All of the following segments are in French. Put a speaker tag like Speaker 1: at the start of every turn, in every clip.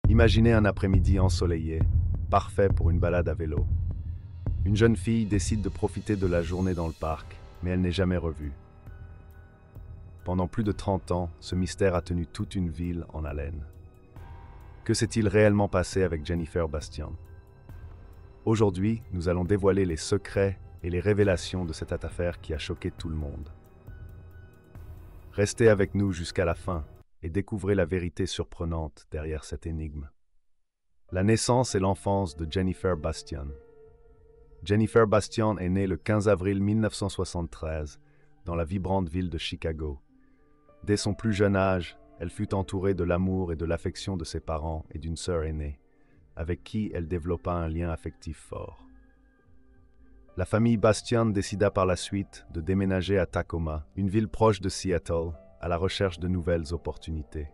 Speaker 1: Imaginez un après-midi ensoleillé, parfait pour une balade à vélo. Une jeune fille décide de profiter de la journée dans le parc, mais elle n'est jamais revue. Pendant plus de 30 ans, ce mystère a tenu toute une ville en haleine. Que s'est-il réellement passé avec Jennifer Bastian? Aujourd'hui, nous allons dévoiler les secrets et les révélations de cette affaire qui a choqué tout le monde. Restez avec nous jusqu'à la fin et découvrez la vérité surprenante derrière cette énigme. La naissance et l'enfance de Jennifer Bastian. Jennifer Bastian est née le 15 avril 1973 dans la vibrante ville de Chicago. Dès son plus jeune âge, elle fut entourée de l'amour et de l'affection de ses parents et d'une sœur aînée, avec qui elle développa un lien affectif fort. La famille Bastian décida par la suite de déménager à Tacoma, une ville proche de Seattle, à la recherche de nouvelles opportunités.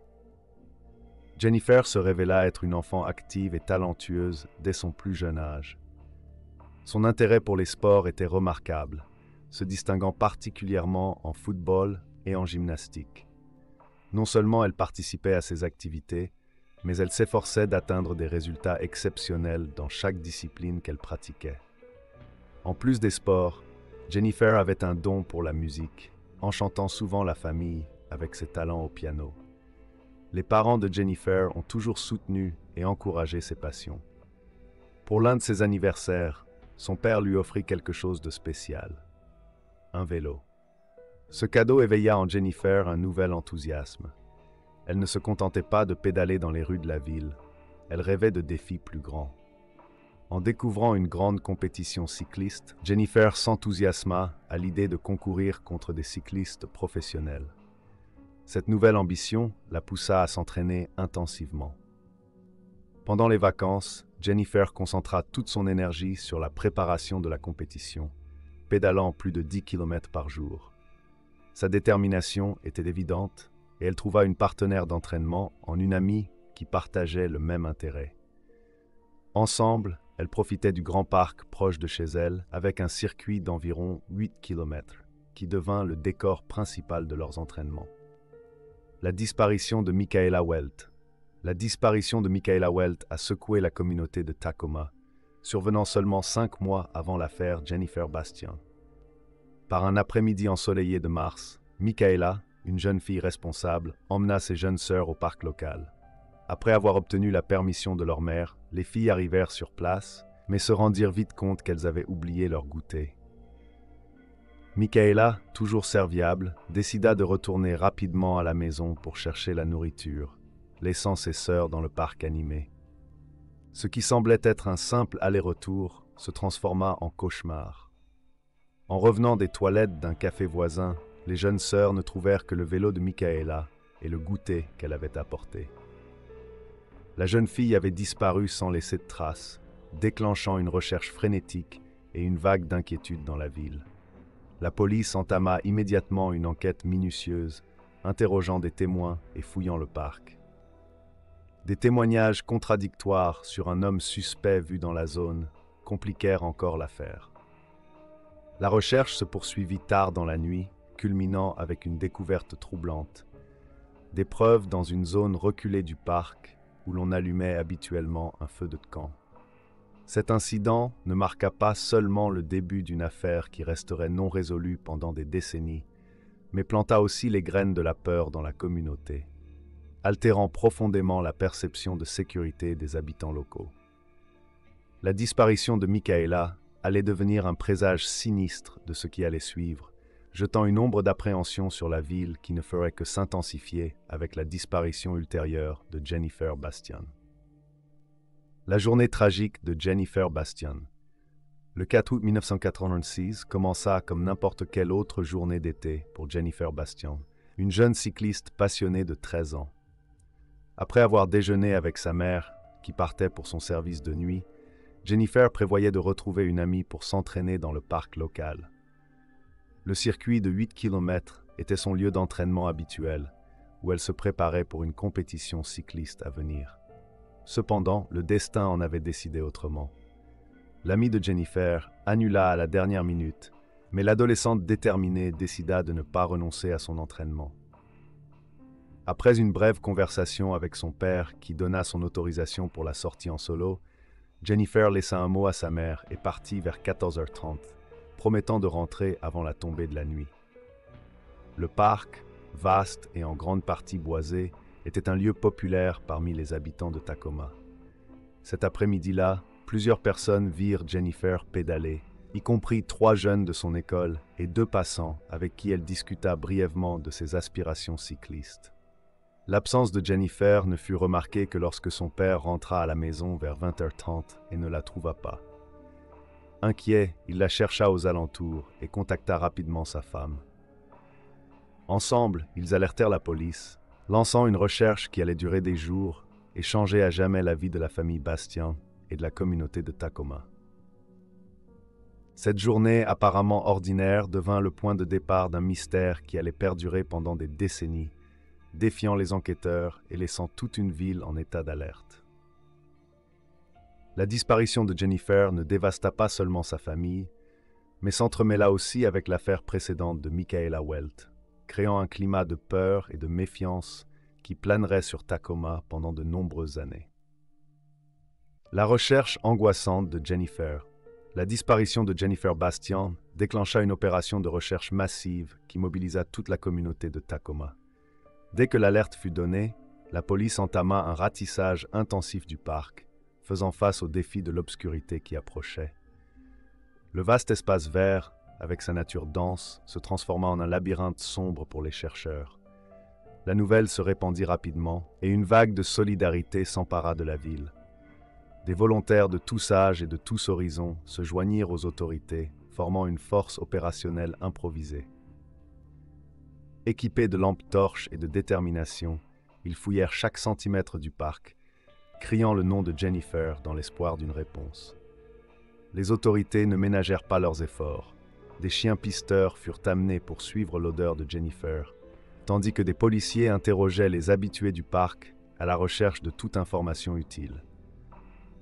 Speaker 1: Jennifer se révéla être une enfant active et talentueuse dès son plus jeune âge. Son intérêt pour les sports était remarquable, se distinguant particulièrement en football et en gymnastique. Non seulement elle participait à ces activités, mais elle s'efforçait d'atteindre des résultats exceptionnels dans chaque discipline qu'elle pratiquait. En plus des sports, Jennifer avait un don pour la musique, enchantant souvent la famille avec ses talents au piano. Les parents de Jennifer ont toujours soutenu et encouragé ses passions. Pour l'un de ses anniversaires, son père lui offrit quelque chose de spécial, un vélo. Ce cadeau éveilla en Jennifer un nouvel enthousiasme. Elle ne se contentait pas de pédaler dans les rues de la ville, elle rêvait de défis plus grands. En découvrant une grande compétition cycliste, Jennifer s'enthousiasma à l'idée de concourir contre des cyclistes professionnels. Cette nouvelle ambition la poussa à s'entraîner intensivement. Pendant les vacances, Jennifer concentra toute son énergie sur la préparation de la compétition, pédalant plus de 10 km par jour. Sa détermination était évidente et elle trouva une partenaire d'entraînement en une amie qui partageait le même intérêt. Ensemble, elles profitaient du grand parc proche de chez elle avec un circuit d'environ 8 km qui devint le décor principal de leurs entraînements. La disparition de Michaela Welt. La disparition de Michaela Welt a secoué la communauté de Tacoma, survenant seulement 5 mois avant l'affaire Jennifer Bastian. Par un après-midi ensoleillé de mars, Michaela, une jeune fille responsable, emmena ses jeunes sœurs au parc local. Après avoir obtenu la permission de leur mère, les filles arrivèrent sur place, mais se rendirent vite compte qu'elles avaient oublié leur goûter. Michaela, toujours serviable, décida de retourner rapidement à la maison pour chercher la nourriture, laissant ses sœurs dans le parc animé. Ce qui semblait être un simple aller-retour se transforma en cauchemar. En revenant des toilettes d'un café voisin, les jeunes sœurs ne trouvèrent que le vélo de Michaela et le goûter qu'elle avait apporté. La jeune fille avait disparu sans laisser de traces, déclenchant une recherche frénétique et une vague d'inquiétude dans la ville. La police entama immédiatement une enquête minutieuse, interrogeant des témoins et fouillant le parc. Des témoignages contradictoires sur un homme suspect vu dans la zone compliquèrent encore l'affaire. La recherche se poursuivit tard dans la nuit, culminant avec une découverte troublante. Des preuves dans une zone reculée du parc où l'on allumait habituellement un feu de camp. Cet incident ne marqua pas seulement le début d'une affaire qui resterait non résolue pendant des décennies, mais planta aussi les graines de la peur dans la communauté, altérant profondément la perception de sécurité des habitants locaux. La disparition de Michaela allait devenir un présage sinistre de ce qui allait suivre, jetant une ombre d'appréhension sur la ville qui ne ferait que s'intensifier avec la disparition ultérieure de Jennifer Bastian. La journée tragique de Jennifer Bastian. Le 4 août 1986 commença comme n'importe quelle autre journée d'été pour Jennifer Bastian, une jeune cycliste passionnée de 13 ans. Après avoir déjeuné avec sa mère, qui partait pour son service de nuit, Jennifer prévoyait de retrouver une amie pour s'entraîner dans le parc local. Le circuit de 8 km était son lieu d'entraînement habituel, où elle se préparait pour une compétition cycliste à venir. Cependant, le destin en avait décidé autrement. L'amie de Jennifer annula à la dernière minute, mais l'adolescente déterminée décida de ne pas renoncer à son entraînement. Après une brève conversation avec son père qui donna son autorisation pour la sortie en solo, Jennifer laissa un mot à sa mère et partit vers 14h30, promettant de rentrer avant la tombée de la nuit. Le parc, vaste et en grande partie boisé, était un lieu populaire parmi les habitants de Tacoma. Cet après-midi-là, plusieurs personnes virent Jennifer pédaler, y compris 3 jeunes de son école et 2 passants avec qui elle discuta brièvement de ses aspirations cyclistes. L'absence de Jennifer ne fut remarquée que lorsque son père rentra à la maison vers 20h30 et ne la trouva pas. Inquiet, il la chercha aux alentours et contacta rapidement sa femme. Ensemble, ils alertèrent la police, lançant une recherche qui allait durer des jours et changer à jamais la vie de la famille Bastian et de la communauté de Tacoma. Cette journée apparemment ordinaire devint le point de départ d'un mystère qui allait perdurer pendant des décennies, défiant les enquêteurs et laissant toute une ville en état d'alerte. La disparition de Jennifer ne dévasta pas seulement sa famille, mais s'entremêla aussi avec l'affaire précédente de Michaela Welt, créant un climat de peur et de méfiance qui planerait sur Tacoma pendant de nombreuses années. La recherche angoissante de Jennifer. La disparition de Jennifer Bastian déclencha une opération de recherche massive qui mobilisa toute la communauté de Tacoma. Dès que l'alerte fut donnée, la police entama un ratissage intensif du parc, faisant face au défi de l'obscurité qui approchait. Le vaste espace vert, avec sa nature dense, se transforma en un labyrinthe sombre pour les chercheurs. La nouvelle se répandit rapidement et une vague de solidarité s'empara de la ville. Des volontaires de tous âges et de tous horizons se joignirent aux autorités, formant une force opérationnelle improvisée. Équipés de lampes torches et de détermination, ils fouillèrent chaque centimètre du parc, criant le nom de Jennifer dans l'espoir d'une réponse. Les autorités ne ménagèrent pas leurs efforts. Des chiens pisteurs furent amenés pour suivre l'odeur de Jennifer, tandis que des policiers interrogeaient les habitués du parc à la recherche de toute information utile.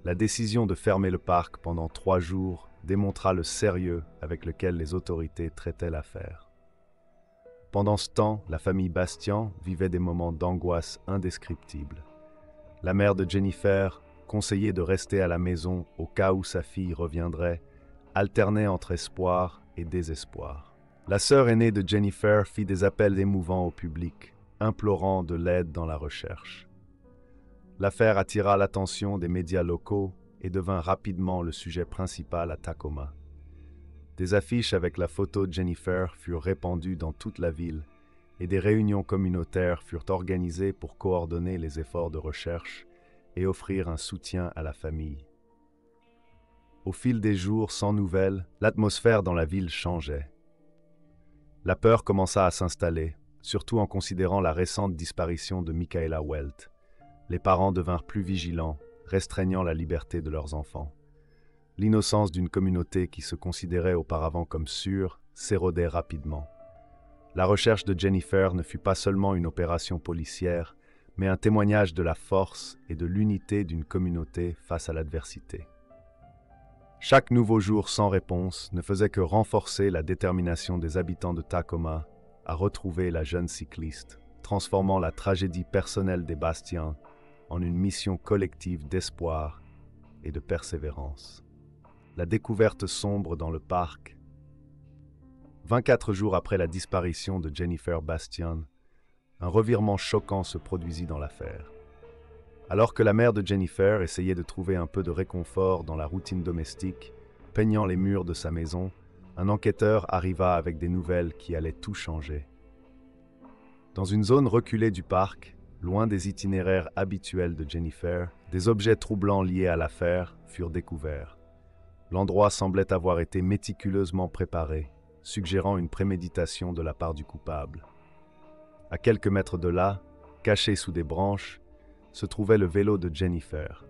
Speaker 1: La décision de fermer le parc pendant 3 jours démontra le sérieux avec lequel les autorités traitaient l'affaire. Pendant ce temps, la famille Bastian vivait des moments d'angoisse indescriptibles. La mère de Jennifer, conseillée de rester à la maison au cas où sa fille reviendrait, alternait entre espoir et désespoir. La sœur aînée de Jennifer fit des appels émouvants au public, implorant de l'aide dans la recherche. L'affaire attira l'attention des médias locaux et devint rapidement le sujet principal à Tacoma. Des affiches avec la photo de Jennifer furent répandues dans toute la ville et des réunions communautaires furent organisées pour coordonner les efforts de recherche et offrir un soutien à la famille. Au fil des jours sans nouvelles, l'atmosphère dans la ville changeait. La peur commença à s'installer, surtout en considérant la récente disparition de Michaela Welt. Les parents devinrent plus vigilants, restreignant la liberté de leurs enfants. L'innocence d'une communauté qui se considérait auparavant comme sûre s'érodait rapidement. La recherche de Jennifer ne fut pas seulement une opération policière, mais un témoignage de la force et de l'unité d'une communauté face à l'adversité. Chaque nouveau jour sans réponse ne faisait que renforcer la détermination des habitants de Tacoma à retrouver la jeune cycliste, transformant la tragédie personnelle des Bastian en une mission collective d'espoir et de persévérance. La découverte sombre dans le parc. 24 jours après la disparition de Jennifer Bastian, un revirement choquant se produisit dans l'affaire. Alors que la mère de Jennifer essayait de trouver un peu de réconfort dans la routine domestique, peignant les murs de sa maison, un enquêteur arriva avec des nouvelles qui allaient tout changer. Dans une zone reculée du parc, loin des itinéraires habituels de Jennifer, des objets troublants liés à l'affaire furent découverts. L'endroit semblait avoir été méticuleusement préparé, suggérant une préméditation de la part du coupable. À quelques mètres de là, caché sous des branches, se trouvait le vélo de Jennifer,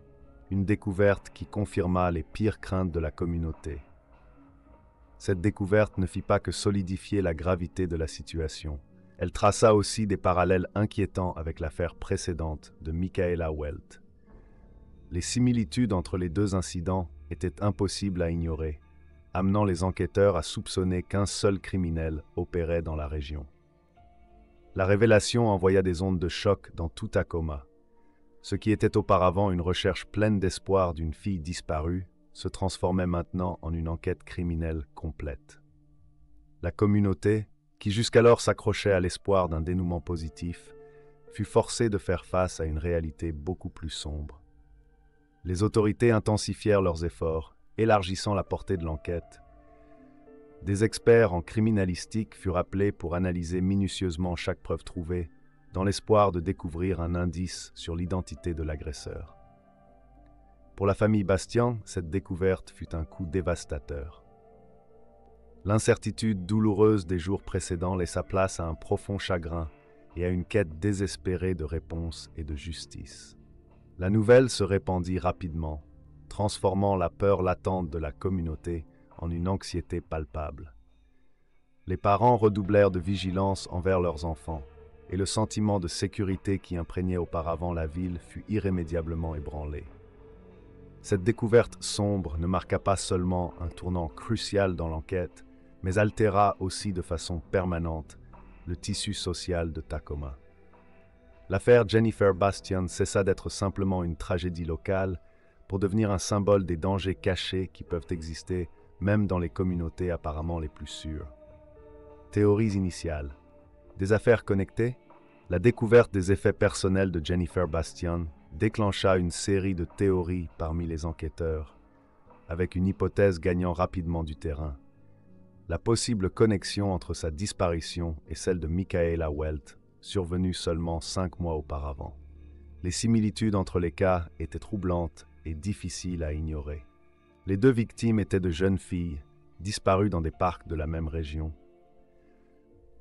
Speaker 1: une découverte qui confirma les pires craintes de la communauté. Cette découverte ne fit pas que solidifier la gravité de la situation. Elle traça aussi des parallèles inquiétants avec l'affaire précédente de Michaela Welt. Les similitudes entre les 2 incidents étaient impossibles à ignorer, amenant les enquêteurs à soupçonner qu'un seul criminel opérait dans la région. La révélation envoya des ondes de choc dans tout Tacoma. Ce qui était auparavant une recherche pleine d'espoir d'une fille disparue se transformait maintenant en une enquête criminelle complète. La communauté, qui jusqu'alors s'accrochait à l'espoir d'un dénouement positif, fut forcée de faire face à une réalité beaucoup plus sombre. Les autorités intensifièrent leurs efforts, élargissant la portée de l'enquête. Des experts en criminalistique furent appelés pour analyser minutieusement chaque preuve trouvée, dans l'espoir de découvrir un indice sur l'identité de l'agresseur. Pour la famille Bastian, cette découverte fut un coup dévastateur. L'incertitude douloureuse des jours précédents laissa place à un profond chagrin et à une quête désespérée de réponse et de justice. La nouvelle se répandit rapidement, transformant la peur latente de la communauté en une anxiété palpable. Les parents redoublèrent de vigilance envers leurs enfants, et le sentiment de sécurité qui imprégnait auparavant la ville fut irrémédiablement ébranlé. Cette découverte sombre ne marqua pas seulement un tournant crucial dans l'enquête, mais altéra aussi de façon permanente le tissu social de Tacoma. L'affaire Jennifer Bastian cessa d'être simplement une tragédie locale pour devenir un symbole des dangers cachés qui peuvent exister même dans les communautés apparemment les plus sûres. Théories initiales. Des affaires connectées? La découverte des effets personnels de Jennifer Bastian déclencha une série de théories parmi les enquêteurs, avec une hypothèse gagnant rapidement du terrain. La possible connexion entre sa disparition et celle de Michaela Welt, survenue seulement 5 mois auparavant. Les similitudes entre les cas étaient troublantes et difficiles à ignorer. Les deux victimes étaient de jeunes filles, disparues dans des parcs de la même région.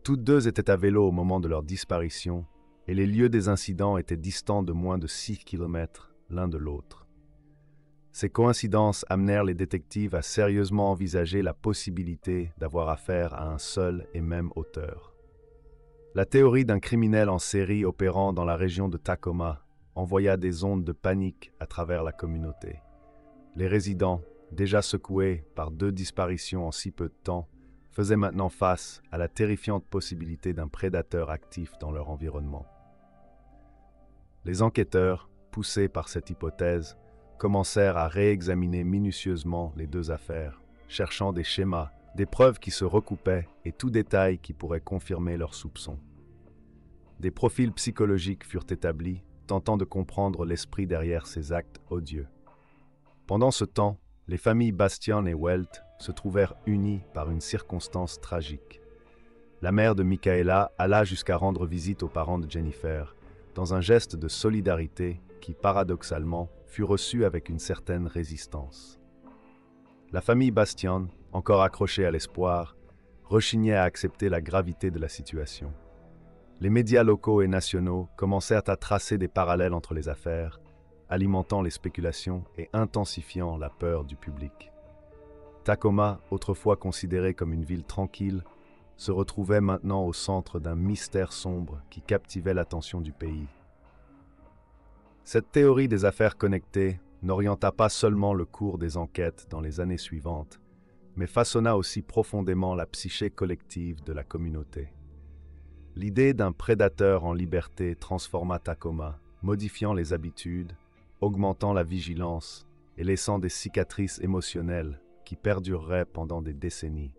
Speaker 1: Toutes deux étaient à vélo au moment de leur disparition, et les lieux des incidents étaient distants de moins de 6 km l'un de l'autre. Ces coïncidences amenèrent les détectives à sérieusement envisager la possibilité d'avoir affaire à un seul et même auteur. La théorie d'un criminel en série opérant dans la région de Tacoma envoya des ondes de panique à travers la communauté. Les résidents, déjà secoués par 2 disparitions en si peu de temps, faisaient maintenant face à la terrifiante possibilité d'un prédateur actif dans leur environnement. Les enquêteurs, poussés par cette hypothèse, commencèrent à réexaminer minutieusement les 2 affaires, cherchant des schémas, des preuves qui se recoupaient et tout détail qui pourrait confirmer leurs soupçons. Des profils psychologiques furent établis, tentant de comprendre l'esprit derrière ces actes odieux. Pendant ce temps, les familles Bastian et Welt se trouvèrent unies par une circonstance tragique. La mère de Michaela alla jusqu'à rendre visite aux parents de Jennifer, dans un geste de solidarité qui, paradoxalement, fut reçu avec une certaine résistance. La famille Bastian, encore accrochée à l'espoir, rechignait à accepter la gravité de la situation. Les médias locaux et nationaux commencèrent à tracer des parallèles entre les affaires, alimentant les spéculations et intensifiant la peur du public. Tacoma, autrefois considérée comme une ville tranquille, se retrouvait maintenant au centre d'un mystère sombre qui captivait l'attention du pays. Cette théorie des affaires connectées n'orienta pas seulement le cours des enquêtes dans les années suivantes, mais façonna aussi profondément la psyché collective de la communauté. L'idée d'un prédateur en liberté transforma Tacoma, modifiant les habitudes, augmentant la vigilance et laissant des cicatrices émotionnelles qui perdureraient pendant des décennies.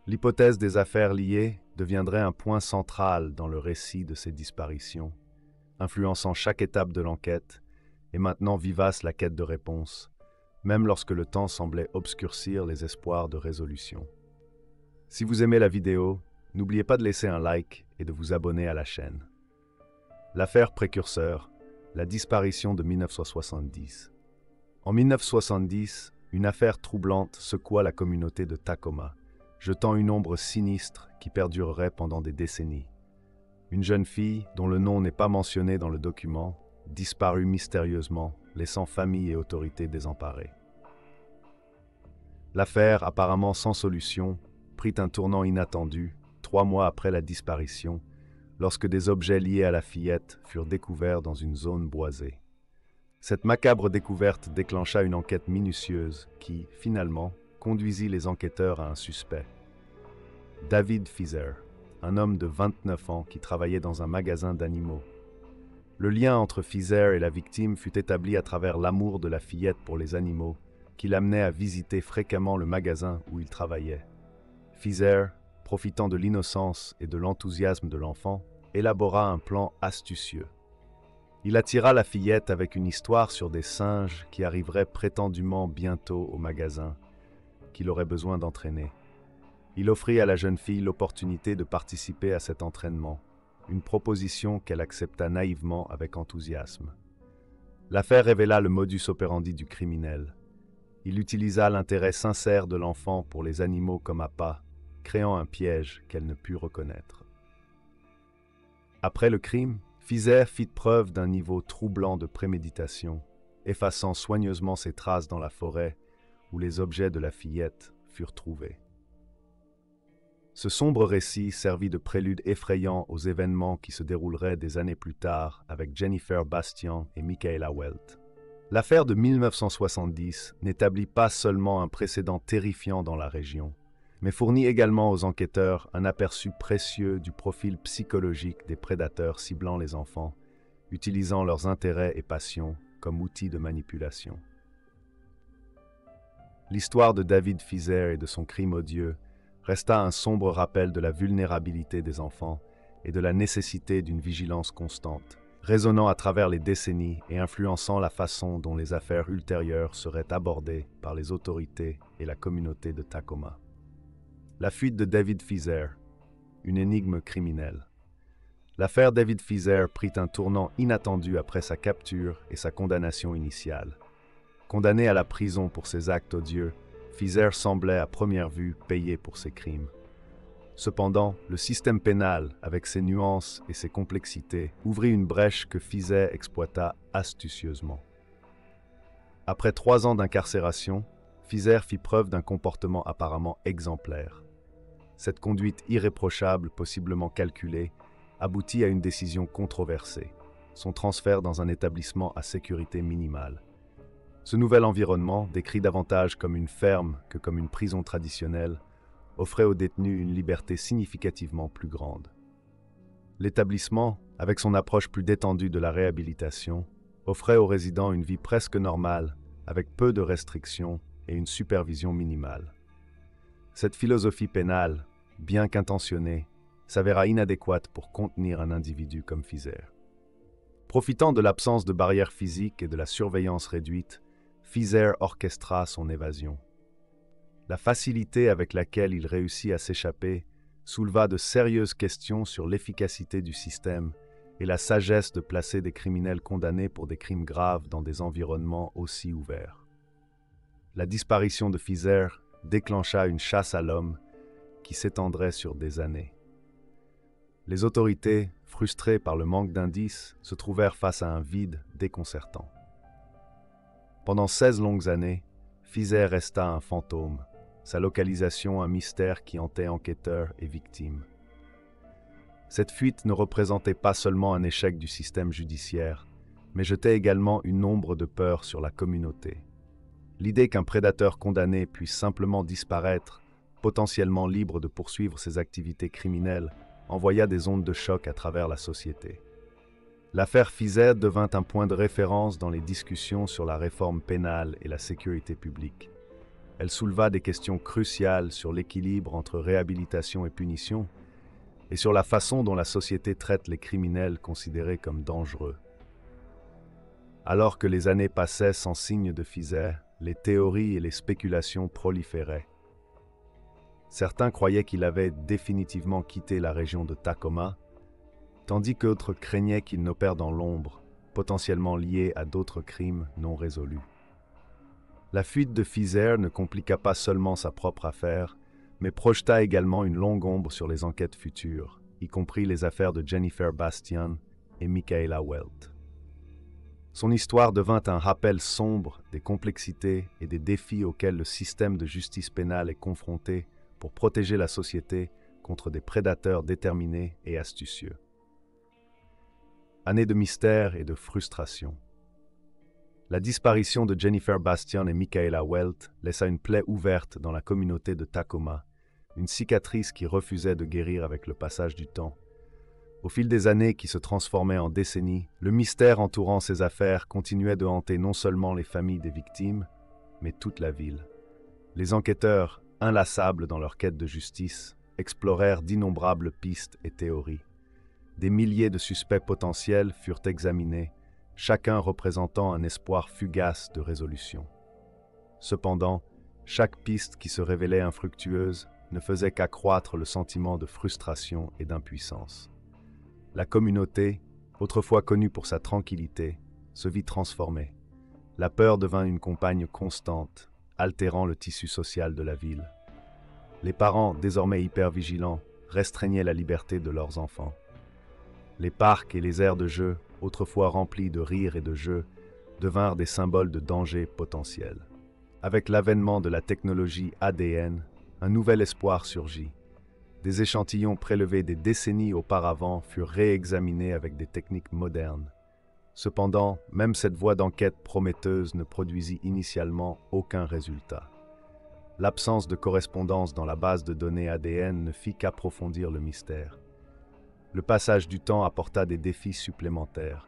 Speaker 1: L'hypothèse des affaires liées deviendrait un point central dans le récit de ces disparitions, influençant chaque étape de l'enquête et maintenant vivace la quête de réponse, même lorsque le temps semblait obscurcir les espoirs de résolution. Si vous aimez la vidéo, n'oubliez pas de laisser un like et de vous abonner à la chaîne. L'affaire précurseur, la disparition de 1970. En 1970, une affaire troublante secoua la communauté de Tacoma, jetant une ombre sinistre qui perdurerait pendant des décennies. Une jeune fille, dont le nom n'est pas mentionné dans le document, disparut mystérieusement, laissant famille et autorités désemparées. L'affaire, apparemment sans solution, prit un tournant inattendu 3 mois après la disparition, lorsque des objets liés à la fillette furent découverts dans une zone boisée. Cette macabre découverte déclencha une enquête minutieuse qui, finalement, conduisit les enquêteurs à un suspect. David Fizer, un homme de 29 ans qui travaillait dans un magasin d'animaux. Le lien entre Fizer et la victime fut établi à travers l'amour de la fillette pour les animaux, qui l'amenait à visiter fréquemment le magasin où il travaillait. Fizer, profitant de l'innocence et de l'enthousiasme de l'enfant, élabora un plan astucieux. Il attira la fillette avec une histoire sur des singes qui arriveraient prétendument bientôt au magasin, qu'il aurait besoin d'entraîner. Il offrit à la jeune fille l'opportunité de participer à cet entraînement, une proposition qu'elle accepta naïvement avec enthousiasme. L'affaire révéla le modus operandi du criminel. Il utilisa l'intérêt sincère de l'enfant pour les animaux comme appât, créant un piège qu'elle ne put reconnaître. Après le crime, Fizer fit preuve d'un niveau troublant de préméditation, effaçant soigneusement ses traces dans la forêt où les objets de la fillette furent trouvés. Ce sombre récit servit de prélude effrayant aux événements qui se dérouleraient des années plus tard avec Jennifer Bastian et Michaela Welt. L'affaire de 1970 n'établit pas seulement un précédent terrifiant dans la région, mais fournit également aux enquêteurs un aperçu précieux du profil psychologique des prédateurs ciblant les enfants, utilisant leurs intérêts et passions comme outils de manipulation. L'histoire de David Fizer et de son crime odieux resta un sombre rappel de la vulnérabilité des enfants et de la nécessité d'une vigilance constante, résonnant à travers les décennies et influençant la façon dont les affaires ultérieures seraient abordées par les autorités et la communauté de Tacoma. La fuite de David Fizer, une énigme criminelle. L'affaire David Fizer prit un tournant inattendu après sa capture et sa condamnation initiale. Condamné à la prison pour ses actes odieux, Fizer semblait à première vue payer pour ses crimes. Cependant, le système pénal, avec ses nuances et ses complexités, ouvrit une brèche que Fizer exploita astucieusement. Après 3 ans d'incarcération, Fizer fit preuve d'un comportement apparemment exemplaire. Cette conduite irréprochable, possiblement calculée, aboutit à une décision controversée, son transfert dans un établissement à sécurité minimale. Ce nouvel environnement, décrit davantage comme une ferme que comme une prison traditionnelle, offrait aux détenus une liberté significativement plus grande. L'établissement, avec son approche plus détendue de la réhabilitation, offrait aux résidents une vie presque normale, avec peu de restrictions et une supervision minimale. Cette philosophie pénale, bien qu'intentionnée, s'avéra inadéquate pour contenir un individu comme Fizer. Profitant de l'absence de barrières physiques et de la surveillance réduite, Fizer orchestra son évasion. La facilité avec laquelle il réussit à s'échapper souleva de sérieuses questions sur l'efficacité du système et la sagesse de placer des criminels condamnés pour des crimes graves dans des environnements aussi ouverts. La disparition de Fizer déclencha une chasse à l'homme qui s'étendrait sur des années. Les autorités, frustrées par le manque d'indices, se trouvèrent face à un vide déconcertant. Pendant 16 longues années, Fizer resta un fantôme, sa localisation un mystère qui hantait enquêteurs et victimes. Cette fuite ne représentait pas seulement un échec du système judiciaire, mais jetait également une ombre de peur sur la communauté. L'idée qu'un prédateur condamné puisse simplement disparaître, potentiellement libre de poursuivre ses activités criminelles, envoya des ondes de choc à travers la société. L'affaire Fizer devint un point de référence dans les discussions sur la réforme pénale et la sécurité publique. Elle souleva des questions cruciales sur l'équilibre entre réhabilitation et punition, et sur la façon dont la société traite les criminels considérés comme dangereux. Alors que les années passaient sans signe de Fizer, les théories et les spéculations proliféraient. Certains croyaient qu'il avait définitivement quitté la région de Tacoma, tandis qu'autres craignaient qu'il n'opère dans l'ombre, potentiellement lié à d'autres crimes non résolus. La fuite de Fizer ne compliqua pas seulement sa propre affaire, mais projeta également une longue ombre sur les enquêtes futures, y compris les affaires de Jennifer Bastian et Michaela Welt. Son histoire devint un rappel sombre des complexités et des défis auxquels le système de justice pénale est confronté pour protéger la société contre des prédateurs déterminés et astucieux. Année de mystère et de frustration. La disparition de Jennifer Bastian et Michaela Welt laissa une plaie ouverte dans la communauté de Tacoma, une cicatrice qui refusait de guérir avec le passage du temps. Au fil des années qui se transformaient en décennies, le mystère entourant ces affaires continuait de hanter non seulement les familles des victimes, mais toute la ville. Les enquêteurs, inlassables dans leur quête de justice, explorèrent d'innombrables pistes et théories. Des milliers de suspects potentiels furent examinés, chacun représentant un espoir fugace de résolution. Cependant, chaque piste qui se révélait infructueuse ne faisait qu'accroître le sentiment de frustration et d'impuissance. La communauté, autrefois connue pour sa tranquillité, se vit transformée. La peur devint une compagne constante, altérant le tissu social de la ville. Les parents, désormais hypervigilants, restreignaient la liberté de leurs enfants. Les parcs et les aires de jeu, autrefois remplis de rires et de jeux, devinrent des symboles de danger potentiel. Avec l'avènement de la technologie ADN, un nouvel espoir surgit. Des échantillons prélevés des décennies auparavant furent réexaminés avec des techniques modernes. Cependant, même cette voie d'enquête prometteuse ne produisit initialement aucun résultat. L'absence de correspondance dans la base de données ADN ne fit qu'approfondir le mystère. Le passage du temps apporta des défis supplémentaires.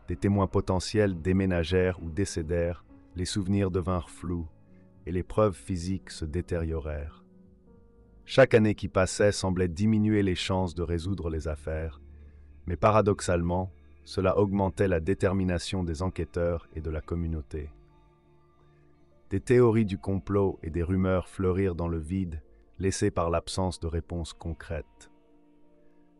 Speaker 1: Des témoins potentiels déménagèrent ou décédèrent, les souvenirs devinrent flous et les preuves physiques se détériorèrent. Chaque année qui passait semblait diminuer les chances de résoudre les affaires, mais paradoxalement, cela augmentait la détermination des enquêteurs et de la communauté. Des théories du complot et des rumeurs fleurirent dans le vide, laissées par l'absence de réponses concrètes.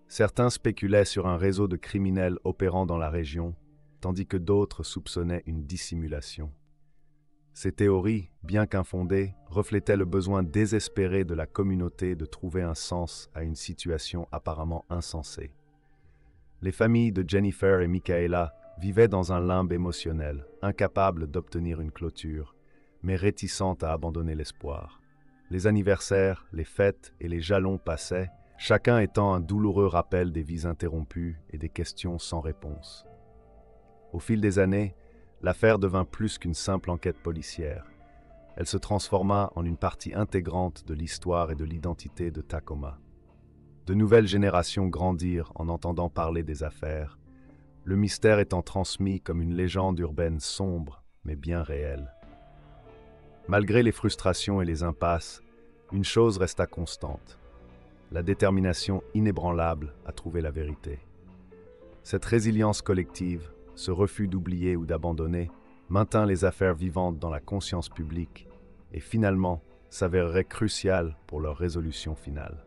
Speaker 1: Certains spéculaient sur un réseau de criminels opérant dans la région, tandis que d'autres soupçonnaient une dissimulation. Ces théories, bien qu'infondées, reflétaient le besoin désespéré de la communauté de trouver un sens à une situation apparemment insensée. Les familles de Jennifer et Michaela vivaient dans un limbe émotionnel, incapables d'obtenir une clôture, mais réticentes à abandonner l'espoir. Les anniversaires, les fêtes et les jalons passaient, chacun étant un douloureux rappel des vies interrompues et des questions sans réponse. Au fil des années, l'affaire devint plus qu'une simple enquête policière. Elle se transforma en une partie intégrante de l'histoire et de l'identité de Tacoma. De nouvelles générations grandirent en entendant parler des affaires, le mystère étant transmis comme une légende urbaine sombre, mais bien réelle. Malgré les frustrations et les impasses, une chose resta constante: la détermination inébranlable à trouver la vérité. Cette résilience collective, ce refus d'oublier ou d'abandonner, maintint les affaires vivantes dans la conscience publique et finalement s'avérerait crucial pour leur résolution finale.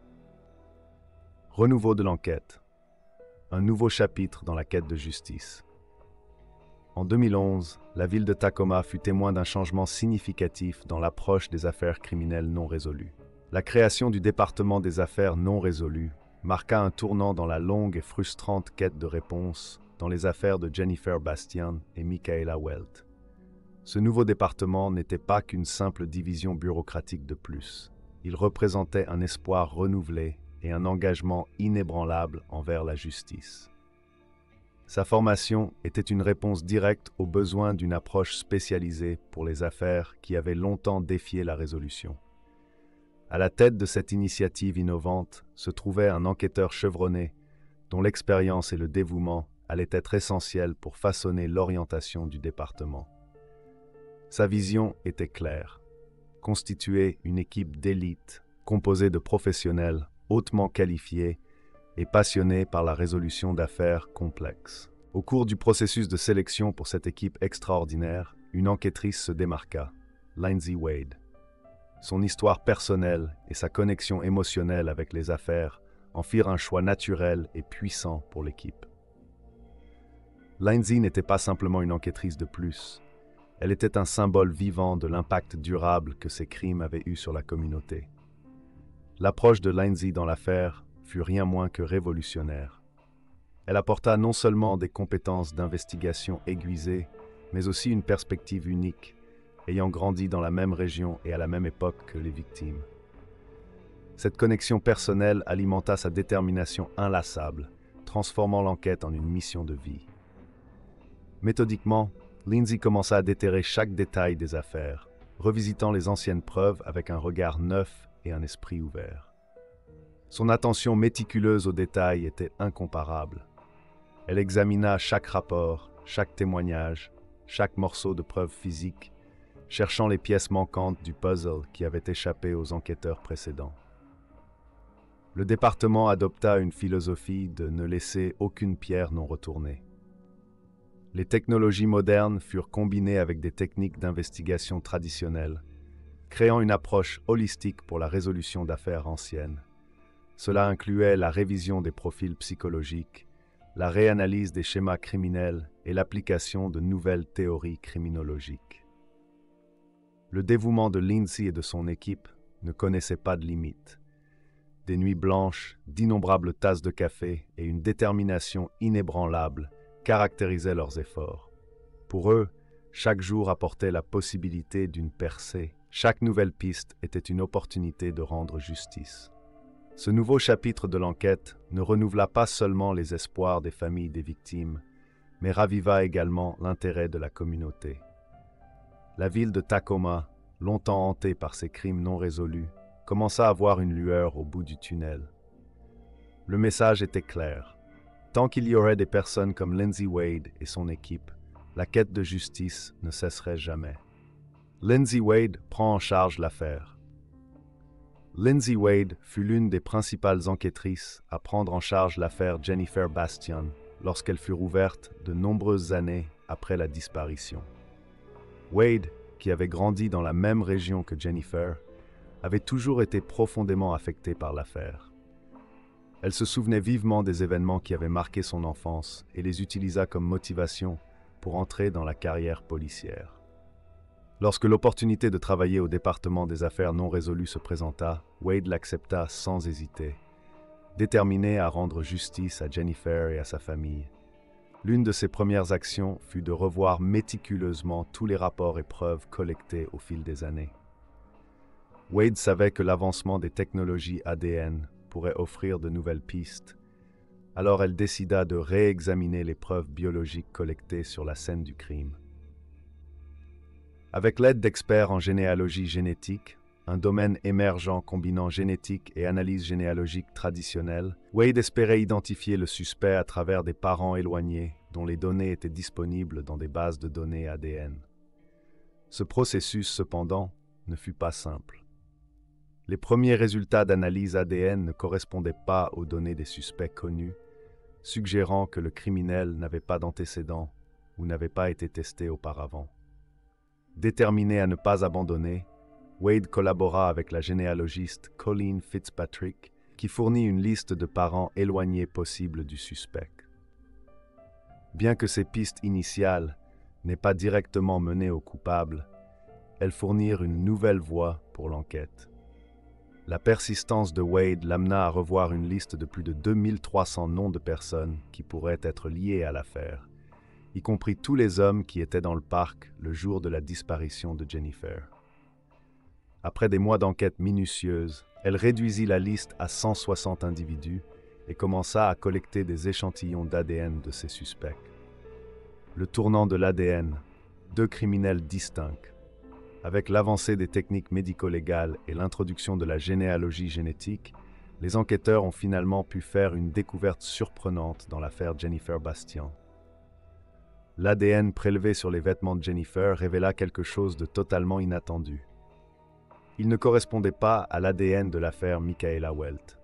Speaker 1: Renouveau de l'enquête. Un nouveau chapitre dans la quête de justice. En 2011, la ville de Tacoma fut témoin d'un changement significatif dans l'approche des affaires criminelles non résolues. La création du département des affaires non résolues marqua un tournant dans la longue et frustrante quête de réponse dans les affaires de Jennifer Bastian et Michaela Welt. Ce nouveau département n'était pas qu'une simple division bureaucratique de plus. Il représentait un espoir renouvelé et un engagement inébranlable envers la justice. Sa formation était une réponse directe aux besoins d'une approche spécialisée pour les affaires qui avaient longtemps défié la résolution. À la tête de cette initiative innovante se trouvait un enquêteur chevronné dont l'expérience et le dévouement allait être essentiel pour façonner l'orientation du département. Sa vision était claire: constituer une équipe d'élite composée de professionnels hautement qualifiés et passionnés par la résolution d'affaires complexes. Au cours du processus de sélection pour cette équipe extraordinaire, une enquêtrice se démarqua, Lindsay Wade. Son histoire personnelle et sa connexion émotionnelle avec les affaires en firent un choix naturel et puissant pour l'équipe. Lindsay n'était pas simplement une enquêtrice de plus. Elle était un symbole vivant de l'impact durable que ces crimes avaient eu sur la communauté. L'approche de Lindsay dans l'affaire fut rien moins que révolutionnaire. Elle apporta non seulement des compétences d'investigation aiguisées, mais aussi une perspective unique, ayant grandi dans la même région et à la même époque que les victimes. Cette connexion personnelle alimenta sa détermination inlassable, transformant l'enquête en une mission de vie. Méthodiquement, Lindsay commença à déterrer chaque détail des affaires, revisitant les anciennes preuves avec un regard neuf et un esprit ouvert. Son attention méticuleuse aux détails était incomparable. Elle examina chaque rapport, chaque témoignage, chaque morceau de preuve physique, cherchant les pièces manquantes du puzzle qui avait échappé aux enquêteurs précédents. Le département adopta une philosophie de ne laisser aucune pierre non retournée. Les technologies modernes furent combinées avec des techniques d'investigation traditionnelles, créant une approche holistique pour la résolution d'affaires anciennes. Cela incluait la révision des profils psychologiques, la réanalyse des schémas criminels et l'application de nouvelles théories criminologiques. Le dévouement de Lindsay et de son équipe ne connaissait pas de limites. Des nuits blanches, d'innombrables tasses de café et une détermination inébranlable caractérisaient leurs efforts. Pour eux, chaque jour apportait la possibilité d'une percée. Chaque nouvelle piste était une opportunité de rendre justice. Ce nouveau chapitre de l'enquête ne renouvela pas seulement les espoirs des familles des victimes, mais raviva également l'intérêt de la communauté. La ville de Tacoma, longtemps hantée par ses crimes non résolus, commença à voir une lueur au bout du tunnel. Le message était clair. Tant qu'il y aurait des personnes comme Lindsay Wade et son équipe, la quête de justice ne cesserait jamais. Lindsay Wade prend en charge l'affaire. Lindsay Wade fut l'une des principales enquêtrices à prendre en charge l'affaire Jennifer Bastion lorsqu'elle fut rouverte de nombreuses années après la disparition. Wade, qui avait grandi dans la même région que Jennifer, avait toujours été profondément affectée par l'affaire. Elle se souvenait vivement des événements qui avaient marqué son enfance et les utilisa comme motivation pour entrer dans la carrière policière. Lorsque l'opportunité de travailler au département des affaires non résolues se présenta, Wade l'accepta sans hésiter, déterminé à rendre justice à Jennifer et à sa famille. L'une de ses premières actions fut de revoir méticuleusement tous les rapports et preuves collectés au fil des années. Wade savait que l'avancement des technologies ADN pourrait offrir de nouvelles pistes, alors elle décida de réexaminer les preuves biologiques collectées sur la scène du crime. Avec l'aide d'experts en généalogie génétique, un domaine émergent combinant génétique et analyse généalogique traditionnelle, Wade espérait identifier le suspect à travers des parents éloignés dont les données étaient disponibles dans des bases de données ADN. Ce processus, cependant, ne fut pas simple. Les premiers résultats d'analyse ADN ne correspondaient pas aux données des suspects connus, suggérant que le criminel n'avait pas d'antécédents ou n'avait pas été testé auparavant. Déterminé à ne pas abandonner, Wade collabora avec la généalogiste Colleen Fitzpatrick, qui fournit une liste de parents éloignés possibles du suspect. Bien que ces pistes initiales n'aient pas directement mené au coupable, elles fournirent une nouvelle voie pour l'enquête. La persistance de Wade l'amena à revoir une liste de plus de 2300 noms de personnes qui pourraient être liées à l'affaire, y compris tous les hommes qui étaient dans le parc le jour de la disparition de Jennifer. Après des mois d'enquête minutieuse, elle réduisit la liste à 160 individus et commença à collecter des échantillons d'ADN de ces suspects. Le tournant de l'ADN, deux criminels distincts. Avec l'avancée des techniques médico-légales et l'introduction de la généalogie génétique, les enquêteurs ont finalement pu faire une découverte surprenante dans l'affaire Jennifer Bastion. L'ADN prélevé sur les vêtements de Jennifer révéla quelque chose de totalement inattendu. Il ne correspondait pas à l'ADN de l'affaire Michaela Welt.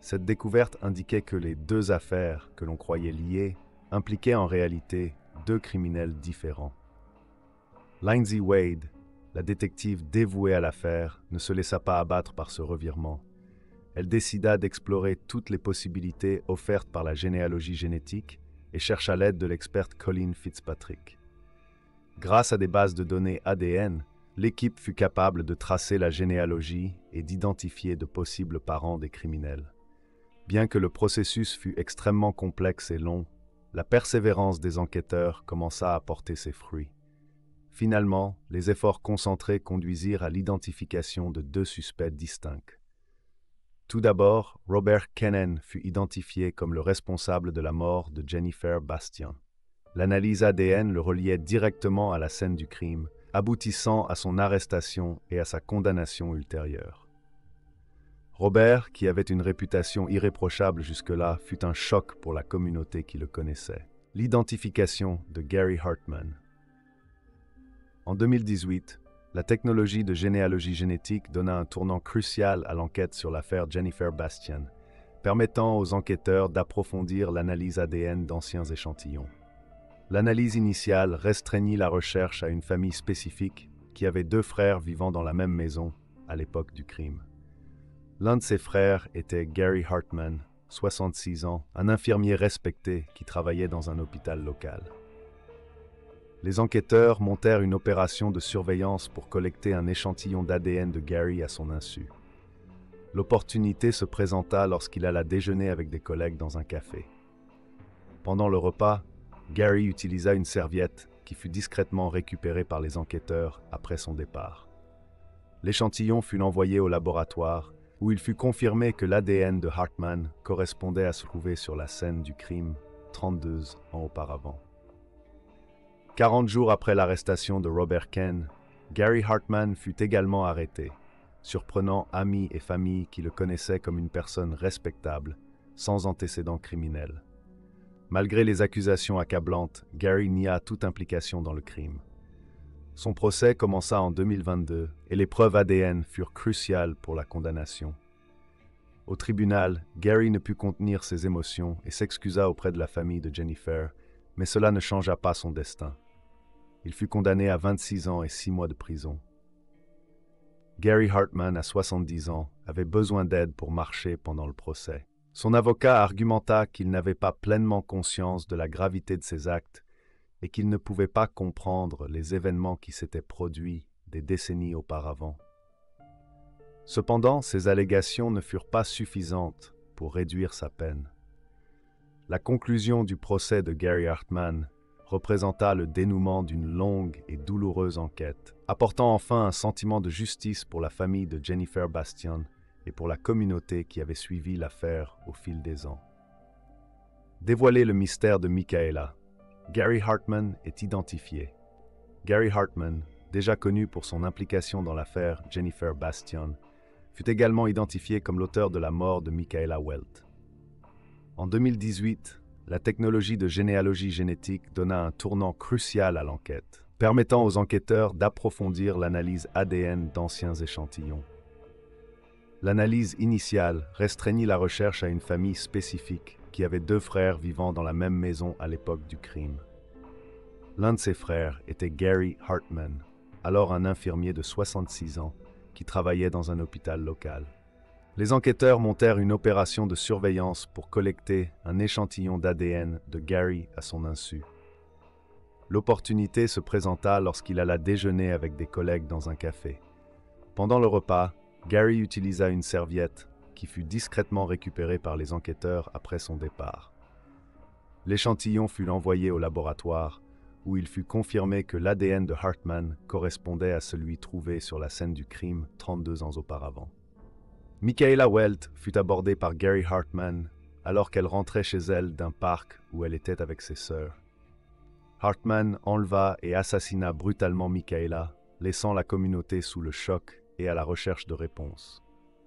Speaker 1: Cette découverte indiquait que les deux affaires que l'on croyait liées impliquaient en réalité deux criminels différents. Lindsay Wade, la détective dévouée à l'affaire, ne se laissa pas abattre par ce revirement. Elle décida d'explorer toutes les possibilités offertes par la généalogie génétique et chercha l'aide de l'experte Colleen Fitzpatrick. Grâce à des bases de données ADN, l'équipe fut capable de tracer la généalogie et d'identifier de possibles parents des criminels. Bien que le processus fût extrêmement complexe et long, la persévérance des enquêteurs commença à porter ses fruits. Finalement, les efforts concentrés conduisirent à l'identification de deux suspects distincts. Tout d'abord, Robert Kennan fut identifié comme le responsable de la mort de Jennifer Bastion. L'analyse ADN le reliait directement à la scène du crime, aboutissant à son arrestation et à sa condamnation ultérieure. Robert, qui avait une réputation irréprochable jusque-là, fut un choc pour la communauté qui le connaissait. L'identification de Gary Hartman. En 2018, la technologie de généalogie génétique donna un tournant crucial à l'enquête sur l'affaire Jennifer Bastian, permettant aux enquêteurs d'approfondir l'analyse ADN d'anciens échantillons. L'analyse initiale restreignit la recherche à une famille spécifique qui avait 2 frères vivant dans la même maison à l'époque du crime. L'un de ses frères était Gary Hartman, 66 ans, un infirmier respecté qui travaillait dans un hôpital local. Les enquêteurs montèrent une opération de surveillance pour collecter un échantillon d'ADN de Gary à son insu. L'opportunité se présenta lorsqu'il alla déjeuner avec des collègues dans un café. Pendant le repas, Gary utilisa une serviette qui fut discrètement récupérée par les enquêteurs après son départ. L'échantillon fut envoyé au laboratoire où il fut confirmé que l'ADN de Hartman correspondait à ce trouvé sur la scène du crime 32 ans auparavant. 40 jours après l'arrestation de Robert Kane, Gary Hartman fut également arrêté, surprenant amis et familles qui le connaissaient comme une personne respectable, sans antécédents criminels. Malgré les accusations accablantes, Gary nia toute implication dans le crime. Son procès commença en 2022 et les preuves ADN furent cruciales pour la condamnation. Au tribunal, Gary ne put contenir ses émotions et s'excusa auprès de la famille de Jennifer, mais cela ne changea pas son destin. Il fut condamné à 26 ans et 6 mois de prison. Gary Hartman, à 70 ans, avait besoin d'aide pour marcher pendant le procès. Son avocat argumenta qu'il n'avait pas pleinement conscience de la gravité de ses actes et qu'il ne pouvait pas comprendre les événements qui s'étaient produits des décennies auparavant. Cependant, ces allégations ne furent pas suffisantes pour réduire sa peine. La conclusion du procès de Gary Hartman représenta le dénouement d'une longue et douloureuse enquête, apportant enfin un sentiment de justice pour la famille de Jennifer Bastian et pour la communauté qui avait suivi l'affaire au fil des ans. Dévoiler le mystère de Michaela. Gary Hartman est identifié. Gary Hartman, déjà connu pour son implication dans l'affaire Jennifer Bastian, fut également identifié comme l'auteur de la mort de Michaela Welt. En 2018, la technologie de généalogie génétique donna un tournant crucial à l'enquête, permettant aux enquêteurs d'approfondir l'analyse ADN d'anciens échantillons. L'analyse initiale restreignit la recherche à une famille spécifique qui avait 2 frères vivant dans la même maison à l'époque du crime. L'un de ses frères était Gary Hartman, alors un infirmier de 66 ans qui travaillait dans un hôpital local. Les enquêteurs montèrent une opération de surveillance pour collecter un échantillon d'ADN de Gary à son insu. L'opportunité se présenta lorsqu'il alla déjeuner avec des collègues dans un café. Pendant le repas, Gary utilisa une serviette qui fut discrètement récupérée par les enquêteurs après son départ. L'échantillon fut envoyé au laboratoire où il fut confirmé que l'ADN de Hartman correspondait à celui trouvé sur la scène du crime 32 ans auparavant. Michaela Welt fut abordée par Gary Hartman alors qu'elle rentrait chez elle d'un parc où elle était avec ses sœurs. Hartman enleva et assassina brutalement Michaela, laissant la communauté sous le choc et à la recherche de réponses.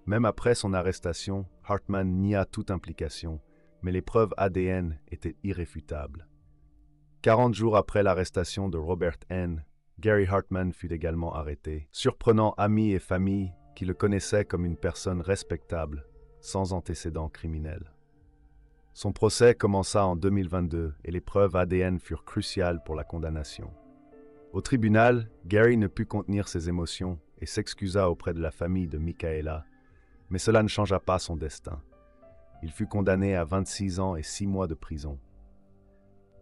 Speaker 1: Même après son arrestation, Hartman nia toute implication, mais les preuves ADN étaient irréfutables. 40 jours après l'arrestation de Robert N., Gary Hartman fut également arrêté, surprenant amis et familles qui le connaissaient comme une personne respectable, sans antécédents criminels. Son procès commença en 2022 et les preuves ADN furent cruciales pour la condamnation. Au tribunal, Gary ne put contenir ses émotions et s'excusa auprès de la famille de Michaela, mais cela ne changea pas son destin. Il fut condamné à 26 ans et 6 mois de prison.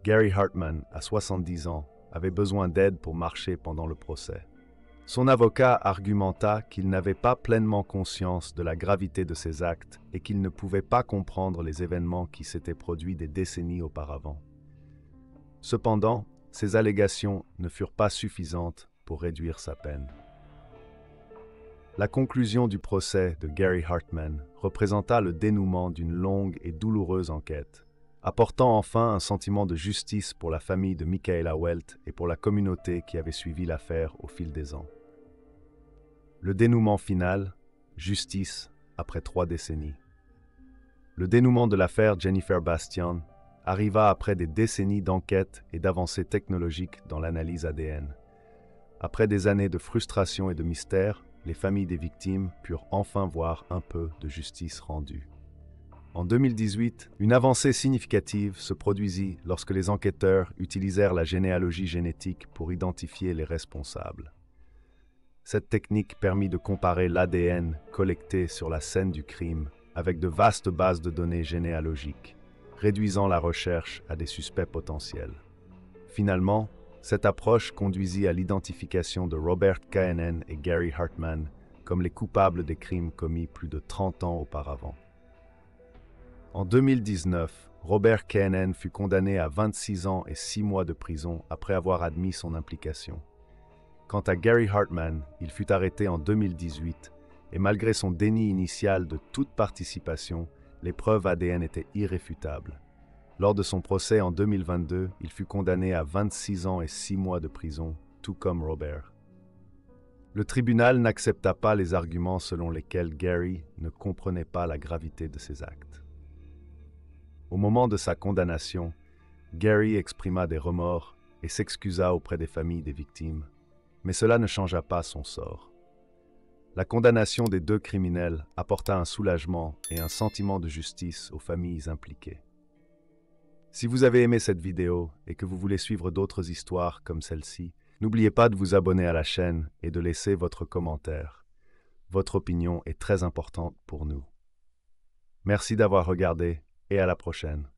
Speaker 1: Gary Hartman, à 70 ans, avait besoin d'aide pour marcher pendant le procès. Son avocat argumenta qu'il n'avait pas pleinement conscience de la gravité de ses actes et qu'il ne pouvait pas comprendre les événements qui s'étaient produits des décennies auparavant. Cependant, ces allégations ne furent pas suffisantes pour réduire sa peine. La conclusion du procès de Gary Hartman représenta le dénouement d'une longue et douloureuse enquête, apportant enfin un sentiment de justice pour la famille de Michaela Welt et pour la communauté qui avait suivi l'affaire au fil des ans. Le dénouement final, justice, après 3 décennies. Le dénouement de l'affaire Jennifer Bastian arriva après des décennies d'enquête et d'avancées technologiques dans l'analyse ADN. Après des années de frustration et de mystère, les familles des victimes purent enfin voir un peu de justice rendue. En 2018, une avancée significative se produisit lorsque les enquêteurs utilisèrent la généalogie génétique pour identifier les responsables. Cette technique permit de comparer l'ADN collecté sur la scène du crime avec de vastes bases de données généalogiques, réduisant la recherche à des suspects potentiels. Finalement, cette approche conduisit à l'identification de Robert Caenen et Gary Hartman comme les coupables des crimes commis plus de 30 ans auparavant. En 2019, Robert Caenen fut condamné à 26 ans et 6 mois de prison après avoir admis son implication. Quant à Gary Hartman, il fut arrêté en 2018 et malgré son déni initial de toute participation, les preuves ADN étaient irréfutables. Lors de son procès en 2022, il fut condamné à 26 ans et 6 mois de prison, tout comme Robert. Le tribunal n'accepta pas les arguments selon lesquels Gary ne comprenait pas la gravité de ses actes. Au moment de sa condamnation, Gary exprima des remords et s'excusa auprès des familles des victimes, mais cela ne changea pas son sort. La condamnation des 2 criminels apporta un soulagement et un sentiment de justice aux familles impliquées. Si vous avez aimé cette vidéo et que vous voulez suivre d'autres histoires comme celle-ci, n'oubliez pas de vous abonner à la chaîne et de laisser votre commentaire. Votre opinion est très importante pour nous. Merci d'avoir regardé et à la prochaine.